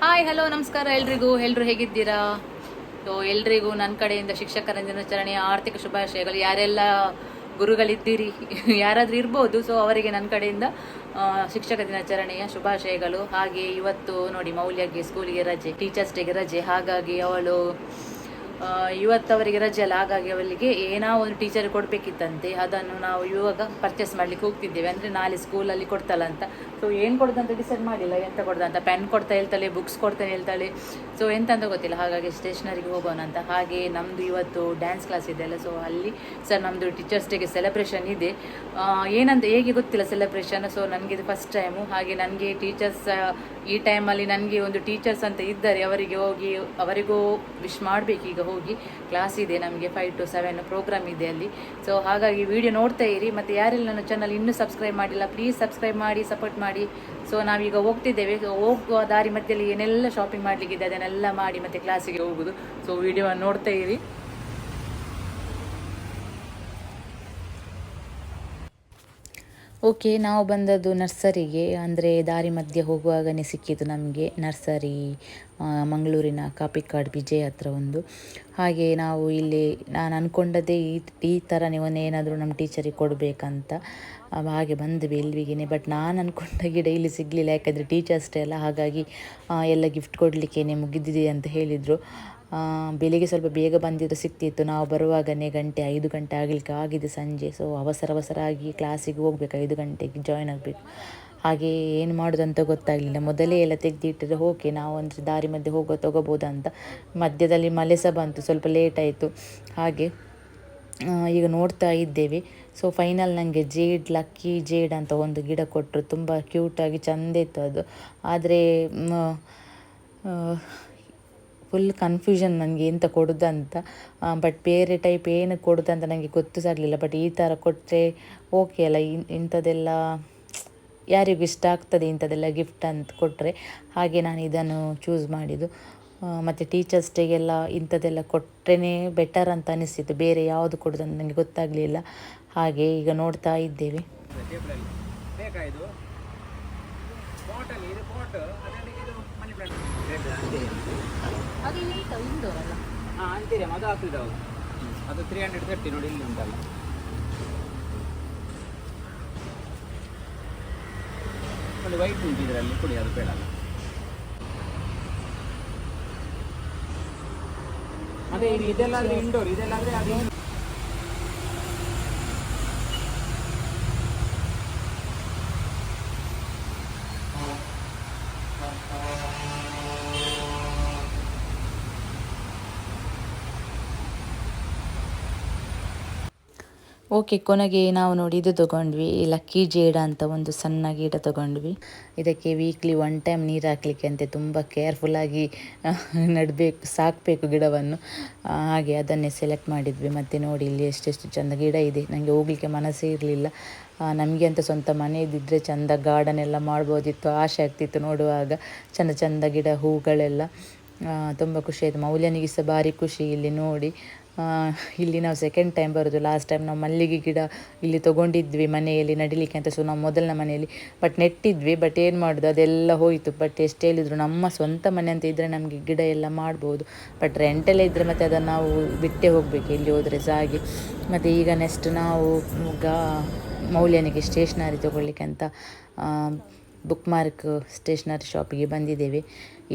Hi hello ನಮಸ್ಕಾರ ಎಲ್ಲರೂ ಹೇಗಿದ್ದೀರಾ? ಸೊ ಎಲ್ರಿಗೂ ನನ್ನ ಕಡೆಯಿಂದ ಶಿಕ್ಷಕರ ದಿನಾಚರಣೆಯ ಆರ್ಥಿಕ ಶುಭಾಶಯಗಳು. ಯಾರೆಲ್ಲ ಗುರುಗಳಿದ್ದೀರಿ ಯಾರಾದರೂ ಇರ್ಬೋದು, ಸೊ ಅವರಿಗೆ ನನ್ನ ಕಡೆಯಿಂದ ಶಿಕ್ಷಕ ದಿನಾಚರಣೆಯ ಶುಭಾಶಯಗಳು. ಹಾಗೆ ಇವತ್ತು ನೋಡಿ ಮೌಲ್ಯಗೆ ಸ್ಕೂಲಿಗೆ ರಜೆ, ಟೀಚರ್ಸ್ ಡೇಗೆ ರಜೆ, ಹಾಗಾಗಿ ಅವಳು ಇವತ್ತು ಅವರಿಗೆ ರಜೆ ಅಲ್ಲ, ಹಾಗಾಗಿ ಅವಳಿಗೆ ಏನೋ ಒಂದು ಟೀಚರ್ ಕೊಡಬೇಕಿತ್ತಂತೆ. ಅದನ್ನು ನಾವು ಇವಾಗ ಪರ್ಚೇಸ್ ಮಾಡ್ಲಿಕ್ಕೆ ಹೋಗ್ತಿದ್ದೇವೆ. ಅಂದರೆ ನಾಳೆ ಸ್ಕೂಲಲ್ಲಿ ಕೊಡ್ತಲ್ಲ ಅಂತ. ಸೊ ಏನು ಕೊಡೋದಂತ ಡಿಸೈಡ್ ಮಾಡಿಲ್ಲ, ಎಂತ ಕೊಡೋದಂತ. ಪೆನ್ ಕೊಡ್ತಾ ಹೇಳ್ತಾಳೆ, ಬುಕ್ಸ್ ಕೊಡ್ತಾ ಹೇಳ್ತಾಳೆ, ಸೊ ಎಂತ ಅಂತ ಗೊತ್ತಿಲ್ಲ. ಹಾಗಾಗಿ ಸ್ಟೇಷನರಿಗೆ ಹೋಗೋಣ ಅಂತ. ಹಾಗೆ ನಮ್ಮದು ಇವತ್ತು ಡ್ಯಾನ್ಸ್ ಕ್ಲಾಸ್ ಇದೆ ಅಲ್ಲ, ಸೊ ಅಲ್ಲಿ ಸರ್ ನಮ್ಮದು ಟೀಚರ್ಸ್ ಡೇಗೆ ಸೆಲೆಬ್ರೇಷನ್ ಇದೆ. ಏನಂತ ಹೇಗೆ ಗೊತ್ತಿಲ್ಲ ಸೆಲೆಬ್ರೇಷನ್. ಸೊ ನನಗೆ ಇದು ಫಸ್ಟ್ ಟೈಮು. ಹಾಗೆ ನನಗೆ ಟೀಚರ್ಸ್ ಈ ಟೈಮಲ್ಲಿ ನನಗೆ ಒಂದು ಟೀಚರ್ಸ್ ಅಂತ ಇದ್ದಾರೆ, ಅವರಿಗೆ ಹೋಗಿ ಅವರಿಗೂ ವಿಶ್ ಮಾಡಬೇಕು. ಈಗ ಹೋಗಿ ಕ್ಲಾಸ್ ಇದೆ ನಮಗೆ 5 to 7 ಪ್ರೋಗ್ರಾಮ್ ಇದೆ ಅಲ್ಲಿ. ಸೊ ಹಾಗಾಗಿ ವಿಡಿಯೋ ನೋಡ್ತಾ ಇರಿ. ಮತ್ತು ಯಾರೆಲ್ಲ ನನ್ನ ಚಾನಲ್ ಇನ್ನೂ ಸಬ್ಸ್ಕ್ರೈಬ್ ಮಾಡಿಲ್ಲ, ಪ್ಲೀಸ್ ಸಬ್ಸ್ಕ್ರೈಬ್ ಮಾಡಿ, ಸಪೋರ್ಟ್ ಮಾಡಿ. ಸೊ ನಾವೀಗ ಹೋಗ್ತಿದ್ದೇವೆ. ಹೋಗುವ ದಾರಿ ಮಧ್ಯದಲ್ಲಿ ಏನೆಲ್ಲ ಶಾಪಿಂಗ್ ಮಾಡಲಿಕ್ಕಿದೆ ಅದನ್ನೆಲ್ಲ ಮಾಡಿ ಮತ್ತೆ ಕ್ಲಾಸಿಗೆ ಹೋಗೋದು. ಸೊ ವಿಡಿಯೋವನ್ನು ನೋಡ್ತಾ ಇರಿ. ಓಕೆ, ನಾವು ಬಂದದ್ದು ನರ್ಸರಿಗೆ. ಅಂದರೆ ದಾರಿ ಮಧ್ಯೆ ಹೋಗುವಾಗನೇ ಸಿಕ್ಕಿತು ನಮಗೆ ನರ್ಸರಿ, ಮಂಗಳೂರಿನ ಕಾಪಿಕಾಡ್ ವಿಜಯ್ ಹತ್ರ ಒಂದು. ಹಾಗೆ ನಾವು ಇಲ್ಲಿ ನಾನು ಅಂದ್ಕೊಂಡದ್ದೇ ಈ ಥರ ಏನಾದರೂ ನಮ್ಮ ಟೀಚರಿಗೆ ಕೊಡಬೇಕಂತ. ಹಾಗೆ ಬಂದ್ವಿ ಇಲ್ಲಿಗೆ. ಬಟ್ ನಾನು ಅಂದ್ಕೊಂಡ ಗಿಡ ಇಲ್ಲಿ ಸಿಗಲಿಲ್ಲ, ಯಾಕಂದರೆ ಟೀಚರ್ಸ್ ಡೇ ಅಲ್ಲ. ಹಾಗಾಗಿ ಎಲ್ಲ ಗಿಫ್ಟ್ ಕೊಡಲಿಕ್ಕೇನೆ ಮುಗಿದಿದೆ ಅಂತ ಹೇಳಿದರು. ಬೆಳಿಗ್ಗೆ ಸ್ವಲ್ಪ ಬೇಗ ಬಂದಿದ್ದು ಸಿಗ್ತಿತ್ತು. ನಾವು ಬರುವಾಗನೇ 5 ಗಂಟೆ ಆಗಲಿಕ್ಕೆ ಆಗಿದೆ ಸಂಜೆ. ಸೊ ಅವಸರ ಆಗಿ ಕ್ಲಾಸಿಗೆ ಹೋಗ್ಬೇಕು, 5 ಗಂಟೆಗೆ ಜಾಯ್ನ್ ಆಗಬೇಕು. ಹಾಗೆ ಏನು ಮಾಡೋದಂತ ಗೊತ್ತಾಗಲಿಲ್ಲ. ಮೊದಲೇ ಎಲ್ಲ ತೆಗೆದಿಟ್ಟಿದ್ರೆ ಓಕೆ, ನಾವು ಅಂದರೆ ದಾರಿ ಮಧ್ಯೆ ತೊಗೋಬೋದಂತ. ಮಧ್ಯದಲ್ಲಿ ಮಳೆ ಸಹ ಬಂತು, ಸ್ವಲ್ಪ ಲೇಟ್ ಆಯಿತು. ಹಾಗೆ ಈಗ ನೋಡ್ತಾ ಇದ್ದೇವೆ. ಸೊ ಫೈನಲ್ ನನಗೆ ಲಕ್ಕಿ ಜೇಡ್ ಅಂತ ಒಂದು ಗಿಡ ಕೊಟ್ಟರು. ತುಂಬ ಕ್ಯೂಟಾಗಿ ಚೆಂದ ಇತ್ತು ಅದು. ಆದರೆ ಫುಲ್ ಕನ್ಫ್ಯೂಷನ್ ನನಗೆ ಎಂತ ಕೊಡೋದಂತ. ಬಟ್ ಬೇರೆ ಟೈಪ್ ಏನು ಕೊಡೋದಂತ ನನಗೆ ಗೊತ್ತು ಸಹ ಆಗಲಿಲ್ಲ. ಬಟ್ ಈ ಥರ ಕೊಟ್ಟರೆ ಓಕೆ ಅಲ್ಲ. ಇಂಥದ್ದೆಲ್ಲ ಯಾರಿಗೂ ಇಷ್ಟ ಆಗ್ತದೆ, ಇಂಥದ್ದೆಲ್ಲ ಗಿಫ್ಟ್ ಅಂತ ಕೊಟ್ಟರೆ. ಹಾಗೆ ನಾನು ಇದನ್ನು ಚೂಸ್ ಮಾಡಿದ್ದು. ಮತ್ತು ಟೀಚರ್ಸ್ ಡೇಗೆಲ್ಲ ಇಂಥದ್ದೆಲ್ಲ ಕೊಟ್ಟರೆ ಬೆಟರ್ ಅಂತ ಅನಿಸ್ತಿತ್ತು. ಬೇರೆ ಯಾವುದು ಕೊಡೋದಂತ ನನಗೆ ಗೊತ್ತಾಗಲಿಲ್ಲ. ಹಾಗೆ ಈಗ ನೋಡ್ತಾ ಇದ್ದೇವೆ. ಅದು 330 ನೋಡಿ, ಇಲ್ಲಿ ಉಂಟಲ್ಲ. ಅಲ್ಲಿ ವೈಟ್ ಉಂಟು, ಇದರಲ್ಲಿ ಕೊಡಿ, ಅದು ಬೇಡ. ಅದೇ ಇದೆಲ್ಲ ಇಂಡೋರ್, ಇದೆಲ್ಲ ಅಂದರೆ ಅದು ಓಕೆ. ಕೊನೆಗೆ ನಾವು ನೋಡಿ ಇದು ತೊಗೊಂಡ್ವಿ, ಲಕ್ಕಿ ಜೇಡ ಅಂತ ಒಂದು ಸಣ್ಣ ಗಿಡ ತೊಗೊಂಡ್ವಿ. ಇದಕ್ಕೆ ವೀಕ್ಲಿ 1 ಟೈಮ್ ನೀರು ಹಾಕಲಿಕ್ಕೆ ಅಂತೆ. ತುಂಬ ಕೇರ್ಫುಲ್ಲಾಗಿ ಸಾಕಬೇಕು ಗಿಡವನ್ನು. ಹಾಗೆ ಅದನ್ನೇ ಸೆಲೆಕ್ಟ್ ಮಾಡಿದ್ವಿ. ಮತ್ತು ನೋಡಿ ಇಲ್ಲಿ ಎಷ್ಟೆಷ್ಟು ಚೆಂದ ಗಿಡ ಇದೆ. ನನಗೆ ಹೋಗಲಿಕ್ಕೆ ಮನಸ್ಸೇ ಇರಲಿಲ್ಲ. ನಮಗೆ ಅಂತ ಸ್ವಂತ ಮನೆ ಇದ್ದಿದ್ದರೆ ಚೆಂದ ಗಾರ್ಡನ್ ಎಲ್ಲ ಮಾಡ್ಬೋದಿತ್ತು, ಆಸೆ ಆಗ್ತಿತ್ತು ನೋಡುವಾಗ. ಚೆಂದ ಗಿಡ, ಹೂಗಳೆಲ್ಲ. ತುಂಬ ಖುಷಿ ಆಯಿತು. ಮೌಲ್ಯನಿಗೆ ಸಹ ಭಾರಿ ಖುಷಿ ಇಲ್ಲಿ ನೋಡಿ. ಇಲ್ಲಿ ನಾವು ಸೆಕೆಂಡ್ ಟೈಮ್ ಬರೋದು. ಲಾಸ್ಟ್ ಟೈಮ್ ನಾವು ಮಲ್ಲಿಗೆ ಗಿಡ ಇಲ್ಲಿ ತೊಗೊಂಡಿದ್ವಿ ಮನೆಯಲ್ಲಿ ನಡಿಲಿಕ್ಕೆ ಅಂತ. ಸೊ ನಾವು ಮೊದಲನ ಮನೆಯಲ್ಲಿ ನೆಟ್ಟಿದ್ವಿ. ಬಟ್ ಏನು ಮಾಡೋದು, ಅದೆಲ್ಲ ಹೋಯಿತು. ಬಟ್ ಎಷ್ಟು ಹೇಳಿದ್ರು ನಮ್ಮ ಸ್ವಂತ ಮನೆ ಅಂತ ಇದ್ದರೆ ನಮಗೆ ಗಿಡ ಎಲ್ಲ ಮಾಡ್ಬೋದು. ಬಟ್ ರೆಂಟೆಲ್ಲ ಇದ್ದರೆ ಮತ್ತು ಅದನ್ನು ನಾವು ಬಿಟ್ಟೇ ಹೋಗಬೇಕು ಎಲ್ಲಿ ಹೋದರೆ ಸಹ. ಹಾಗೆ ಮತ್ತು ಈಗ ನೆಕ್ಸ್ಟ್ ನಾವು ಮೌಲ್ಯನಿಗೆ ಸ್ಟೇಷ್ನರಿ ತೊಗೊಳ್ಳಿಕ್ಕೆ ಅಂತ ಬುಕ್ ಮಾರ್ಕ್ ಸ್ಟೇಷ್ನರಿ ಶಾಪಿಗೆ ಬಂದಿದ್ದೇವೆ.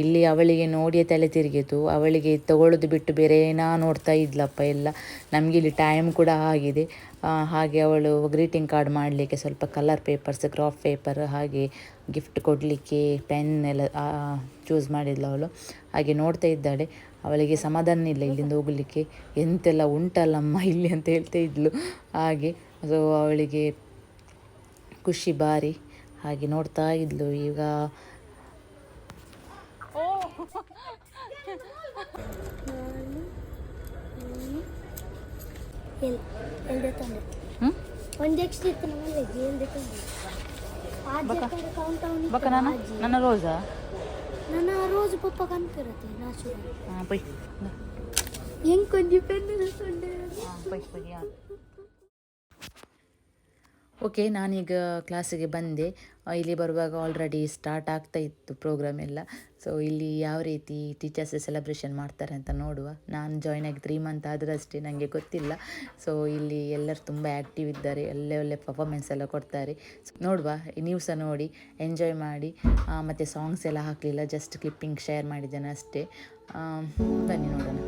ಇಲ್ಲಿ ಅವಳಿಗೆ ನೋಡಿಯೇ ತಲೆ ತಿರುಗಿತು. ಅವಳಿಗೆ ತಗೊಳ್ಳೋದು ಬಿಟ್ಟು ಬೇರೆ ನೋಡ್ತಾ ಇದ್ಲಪ್ಪ ಎಲ್ಲ. ನಮಗೆ ಇಲ್ಲಿ ಟೈಮ್ ಕೂಡ ಆಗಿದೆ. ಹಾಗೆ ಅವಳು ಗ್ರೀಟಿಂಗ್ ಕಾರ್ಡ್ ಮಾಡಲಿಕ್ಕೆ ಸ್ವಲ್ಪ ಕಲರ್ ಪೇಪರ್ಸ್, ಕ್ರಾಫ್ ಪೇಪರ್, ಹಾಗೆ ಗಿಫ್ಟ್ ಕೊಡಲಿಕ್ಕೆ ಪೆನ್ ಎಲ್ಲ ಚೂಸ್ ಮಾಡಿದ್ಲು ಅವಳು. ಹಾಗೆ ನೋಡ್ತಾ ಇದ್ದಾಳೆ. ಅವಳಿಗೆ ಸಮಾಧಾನ ಇಲ್ಲ ಇಲ್ಲಿಂದ ಹೋಗಲಿಕ್ಕೆ. ಎಂತೆಲ್ಲ ಉಂಟಲ್ಲಮ್ಮ ಇಲ್ಲಿ ಅಂತ ಹೇಳ್ತಾ ಇದ್ಲು. ಹಾಗೆ ಸೊ ಅವಳಿಗೆ ಖುಷಿ ಭಾರಿ. ಹಾಗೆ ನೋಡ್ತಾ ಇದ್ಲು. ಈಗ ನನ್ನ ರೋಸಾ ನನ್ನ ರೋಜು ಪಪ್ಪ ಕನ್ಪಿರತ್ತೆ ನಾಚು ಪೈ ಹೆಂಗೆ ಕೊಂಚ ಪೆನ್ನು ಪೈ ಪೈ ಓಕೆ, ನಾನೀಗ ಕ್ಲಾಸಿಗೆ ಬಂದೆ. ಇಲ್ಲಿ ಬರುವಾಗ ಆಲ್ರೆಡಿ ಸ್ಟಾರ್ಟ್ ಆಗ್ತಾ ಇತ್ತು ಪ್ರೋಗ್ರಾಮ್ ಎಲ್ಲ. ಸೊ ಇಲ್ಲಿ ಯಾವ ರೀತಿ ಟೀಚರ್ಸ್ ಸೆಲೆಬ್ರೇಷನ್ ಮಾಡ್ತಾರೆ ಅಂತ ನೋಡುವ. ನಾನು ಜಾಯ್ನ್ ಆಗಿ 3 ಮಂತ್ ಆದ್ರಷ್ಟೇ, ನನಗೆ ಗೊತ್ತಿಲ್ಲ. ಸೊ ಇಲ್ಲಿ ಎಲ್ಲರೂ ತುಂಬ ಆ್ಯಕ್ಟಿವ್ ಇದ್ದಾರೆ, ಒಳ್ಳೆ ಪರ್ಫಾರ್ಮೆನ್ಸ್ ಎಲ್ಲ ಕೊಡ್ತಾರೆ. ಸೊ ನೋಡುವ, ನೀವು ಸಹ ನೋಡಿ ಎಂಜಾಯ್ ಮಾಡಿ. ಮತ್ತು ಸಾಂಗ್ಸ್ ಎಲ್ಲ ಹಾಕಲಿಲ್ಲ, ಜಸ್ಟ್ ಕ್ಲಿಪ್ಪಿಂಗ್ ಶೇರ್ ಮಾಡಿದ್ದೇನೆ ಅಷ್ಟೇ. ಬನ್ನಿ ನೋಡೋಣ.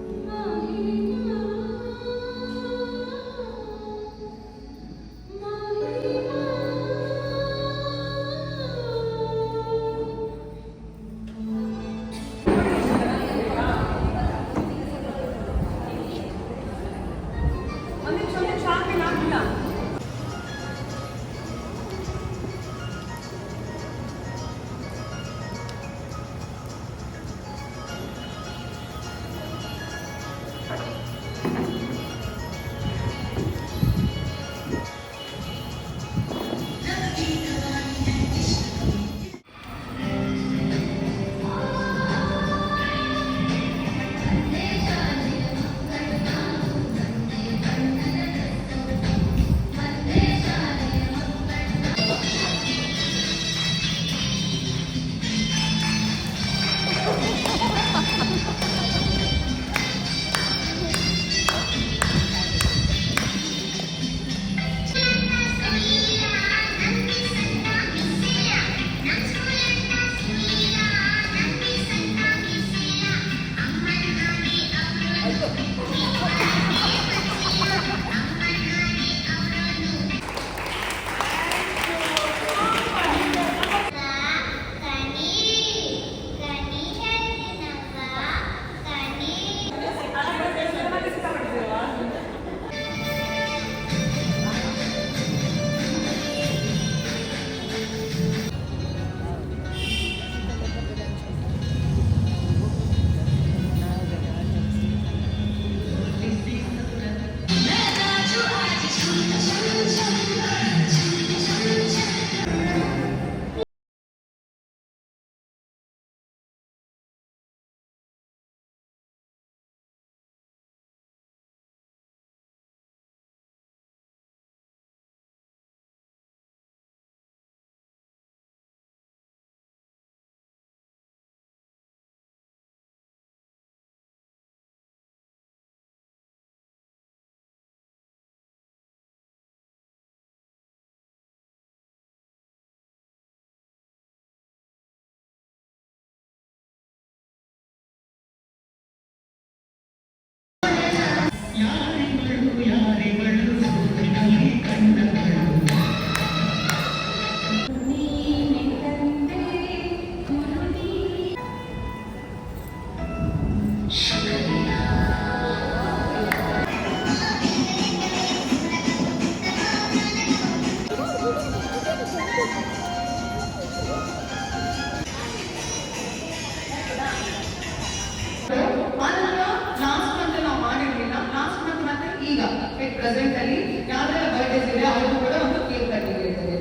ಪ್ರೆಸೆಂಟ್ ಅಲ್ಲಿ ಯಾವ್ದೆಲ್ಲ ಬರ್ಡೇಸ್ ಇದೆ ಅವ್ರಿಗೂ ಕೂಡ ಒಂದು ಕೇಕ್ ಕಟ್ಟಿಂಗ್ ಇರ್ತದೆ.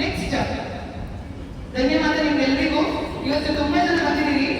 ನೆಕ್ಸ್ಟ್, ಧನ್ಯವಾದ ನಿಮ್ಗೆಲ್ರಿಗೂ. ಇವತ್ತು ತುಂಬಾ ಜನ ಬಂದಿದ್ದೀರಿ.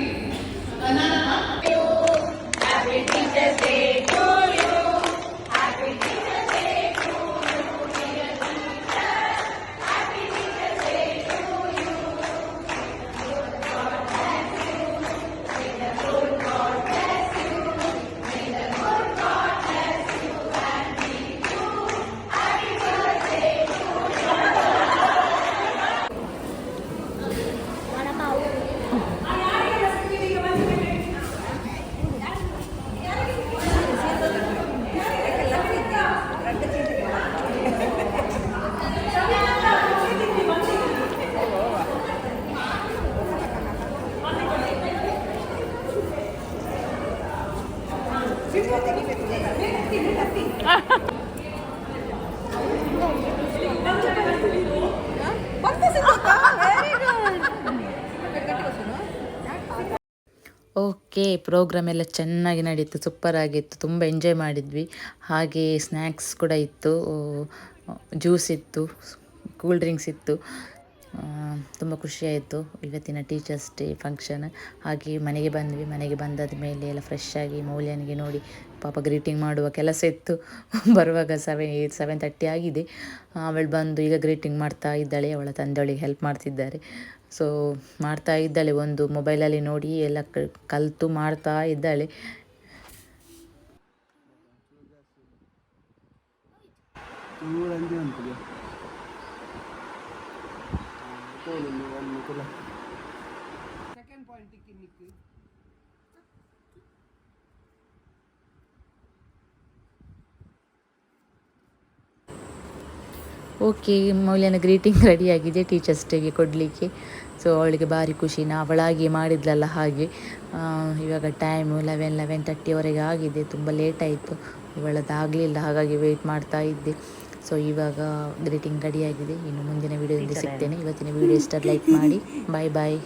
ಓಕೆ, ಪ್ರೋಗ್ರಾಮ್ ಎಲ್ಲ ಚೆನ್ನಾಗಿ ನಡೀತು, ಸೂಪರ್ ಆಗಿತ್ತು, ತುಂಬ ಎಂಜಾಯ್ ಮಾಡಿದ್ವಿ. ಹಾಗೆ ಸ್ನ್ಯಾಕ್ಸ್ ಕೂಡ ಇತ್ತು, ಜ್ಯೂಸ್ ಇತ್ತು, ಕೂಲ್ ಡ್ರಿಂಕ್ಸ್ ಇತ್ತು. ತುಂಬ ಖುಷಿಯಾಯಿತು ಇವತ್ತಿನ ಟೀಚರ್ಸ್ ಡೇ ಫಂಕ್ಷನ್. ಹಾಗೆ ಮನೆಗೆ ಬಂದ್ವಿ. ಮನೆಗೆ ಬಂದಾದ ಮೇಲೆ ಎಲ್ಲ ಫ್ರೆಶ್ ಆಗಿ ಮೌಲ್ಯನಿಗೆ ನೋಡಿ ಪಾಪ ಗ್ರೀಟಿಂಗ್ ಮಾಡುವ ಕೆಲಸ ಇತ್ತು. ಬರುವಾಗ 7:30 ಆಗಿದೆ. ಅವಳು ಬಂದು ಈಗ ಗ್ರೀಟಿಂಗ್ ಮಾಡ್ತಾ ಇದ್ದಾಳೆ. ಅವಳ ತಂದೆಯವಳಿಗೆ ಹೆಲ್ಪ್ ಮಾಡ್ತಿದ್ದಾರೆ. ಸೊ ಮಾಡ್ತಾ ಇದ್ದಾಳೆ, ಒಂದು ಮೊಬೈಲಲ್ಲಿ ನೋಡಿ ಎಲ್ಲ ಕಲಿತು ಮಾಡ್ತಾ ಇದ್ದಾಳೆ. ಓಕೆ, ಮೌಲ್ಯನ ಗ್ರೀಟಿಂಗ್ ರೆಡಿಯಾಗಿದೆ ಟೀಚರ್ಸ್ ಡೇಗೆ ಕೊಡಲಿಕ್ಕೆ. ಸೊ ಅವಳಿಗೆ ಭಾರಿ ಖುಷಿ, ಅವಳಾಗಿ ಮಾಡಿದ್ಲಲ್ಲ ಹಾಗೆ. ಇವಾಗ ಟೈಮು 11:30ವರೆಗೆ ಆಗಿದೆ. ತುಂಬ ಲೇಟ್ ಆಯಿತು, ಇವಳದ್ದಾಗಲಿಲ್ಲ, ಹಾಗಾಗಿ ವೆಯ್ಟ್ ಮಾಡ್ತಾ ಇದ್ದೆ. ಸೊ ಇವಾಗ ಗ್ರೀಟಿಂಗ್ ರೆಡಿಯಾಗಿದೆ. ಇನ್ನು ಮುಂದಿನ ವೀಡಿಯೋದಿಂದ ಸಿಗ್ತೇನೆ. ಇವತ್ತಿನ ವೀಡಿಯೋ ಇಷ್ಟ ಲೈಕ್ ಮಾಡಿ. ಬಾಯ್ ಬಾಯ್.